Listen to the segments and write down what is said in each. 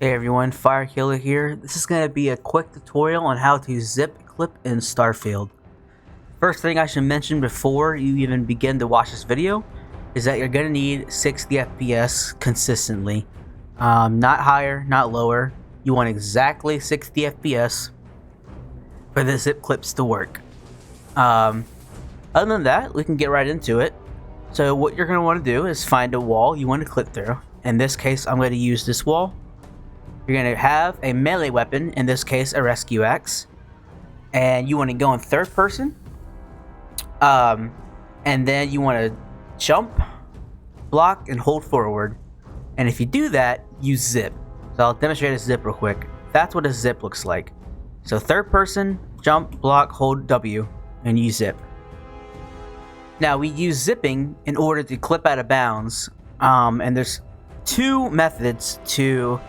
Hey everyone, Fire Killer here. This is going to be a quick tutorial on how to zip clip in Starfield. First thing I should mention before you even begin to watch this video is that you're going to need 60 FPS consistently. Not higher, not lower. You want exactly 60 FPS for the zip clips to work. Other than that, we can get right into it. So what you're going to want to do is find a wall you want to clip through. In this case, I'm going to use this wall. You're going to have a melee weapon, in this case a rescue axe, and you want to go in third person, and then you want to jump, block, and hold forward, and if you do that, you zip. So I'll demonstrate a zip real quick. That's what a zip looks like. So third person, jump, block, hold W, and you zip. Now we use zipping in order to clip out of bounds, and there's two methods to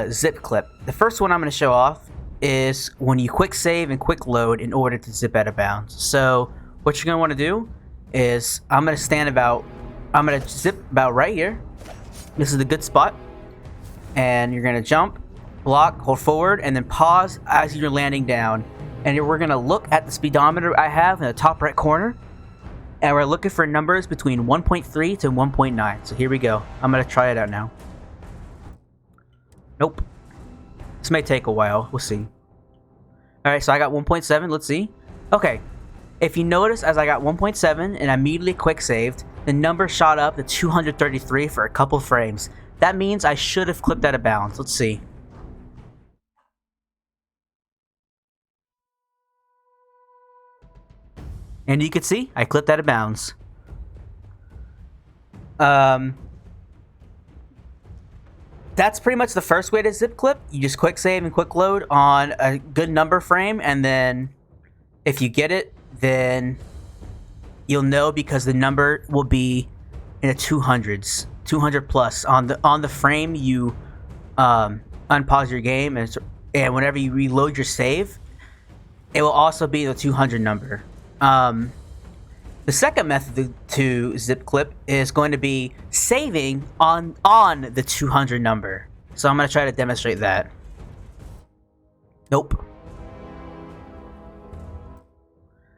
zip clip. The first one I'm going to show off is when you quick save and quick load in order to zip out of bounds. So what you're going to want to do is I'm going to zip about right here. This is a good spot. And you're going to jump, block, hold forward, and then pause as you're landing down. And we're going to look at the speedometer I have in the top right corner. And we're looking for numbers between 1.3 to 1.9. So here we go. I'm going to try it out now. Nope. This may take a while. We'll see. Alright, so I got 1.7. Let's see. Okay. If you notice, as I got 1.7 and I immediately quick saved, the number shot up to 233 for a couple frames. That means I should have clipped out of bounds. Let's see. And you can see, I clipped out of bounds. That's pretty much the first way to zip clip. You just quick save and quick load on a good number frame, and then if you get it, then you'll know because the number will be in the 200s, 200 plus on the frame you unpause your game, and whenever you reload your save, it will also be the 200 number. The second method to zip clip is going to be saving on the 200 number. So I'm going to try to demonstrate that. Nope.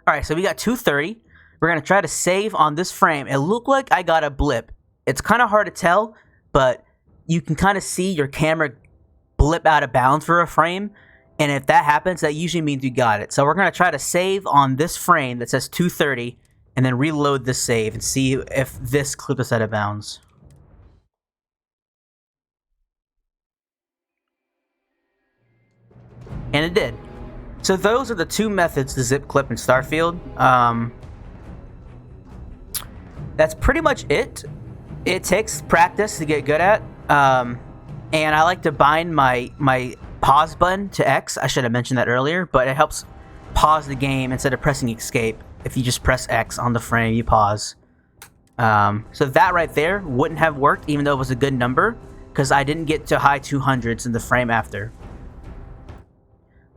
Alright, so we got 230. We're going to try to save on this frame. It looked like I got a blip. It's kind of hard to tell, but you can kind of see your camera blip out of bounds for a frame. And if that happens, that usually means you got it. So we're going to try to save on this frame that says 230. And then reload this save and see if this clipped us out of bounds. And it did. So those are the two methods to zip clip in Starfield. That's pretty much it. It takes practice to get good at. And I like to bind my pause button to X. I should have mentioned that earlier, but it helps pause the game instead of pressing escape. If you just press X on the frame, you pause. So that right there wouldn't have worked, even though it was a good number, because I didn't get to high 200s in the frame after.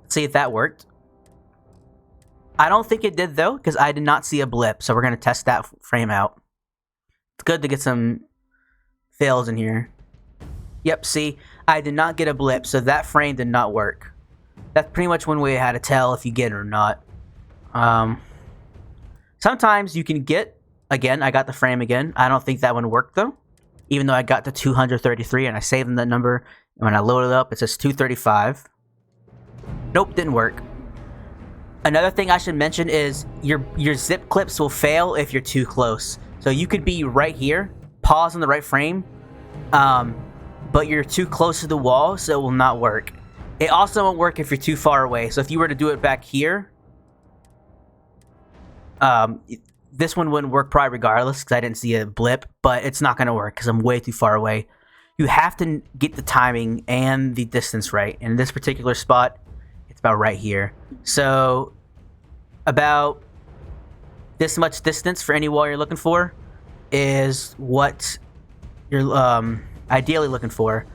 Let's see if that worked. I don't think it did, though, because I did not see a blip, so we're going to test that frame out. It's good to get some fails in here. Yep, see, I did not get a blip, so that frame did not work. That's pretty much one way how to tell if you get it or not. Sometimes you can get, again, I got the frame again. I don't think that one worked though. Even though I got the 233 and I saved that number. And when I load it up, it says 235. Nope, didn't work. Another thing I should mention is your zip clips will fail if you're too close. So you could be right here, pause on the right frame, but you're too close to the wall, so it will not work. It also won't work if you're too far away. So if you were to do it back here, this one wouldn't work probably regardless because I didn't see a blip, but it's not going to work because I'm way too far away. You have to get the timing and the distance right. In this particular spot, it's about right here. So about this much distance for any wall you're looking for is what you're ideally looking for.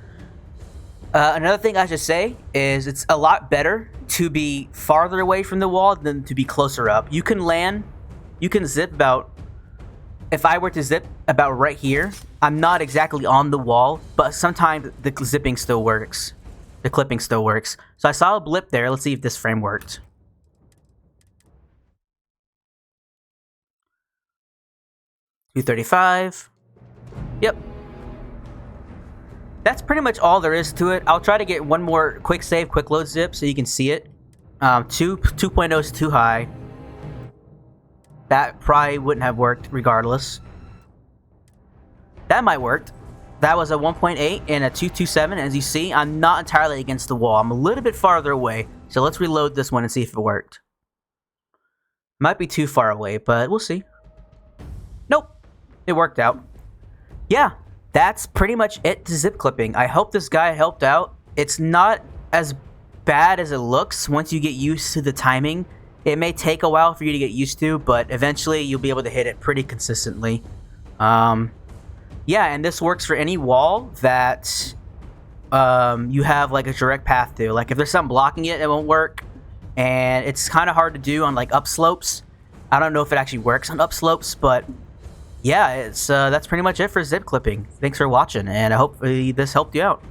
Another thing I should say is it's a lot better to be farther away from the wall than to be closer up. You can zip about, if I were to zip about right here. I'm not exactly on the wall, but sometimes the zipping still works. The clipping still works. So I saw a blip there. Let's see if this frame worked. $235. Yep. That's pretty much all there is to it. I'll try to get one more quick save, quick load zip so you can see it. 2.0 is too high. That probably wouldn't have worked regardless. That might work. That was a 1.8 and a 227. As you see, I'm not entirely against the wall. I'm a little bit farther away. So let's reload this one and see if it worked. Might be too far away, but we'll see. Nope. It worked out. Yeah, that's pretty much it to zip clipping. I hope this guy helped out. It's not as bad as it looks once you get used to the timing. It may take a while for you to get used to, but eventually you'll be able to hit it pretty consistently. Yeah, and this works for any wall that you have like a direct path to. Like if there's something blocking it, it won't work. And it's kind of hard to do on like upslopes. I don't know if it actually works on upslopes, but yeah, it's that's pretty much it for zip clipping. Thanks for watching, and I hope this helped you out.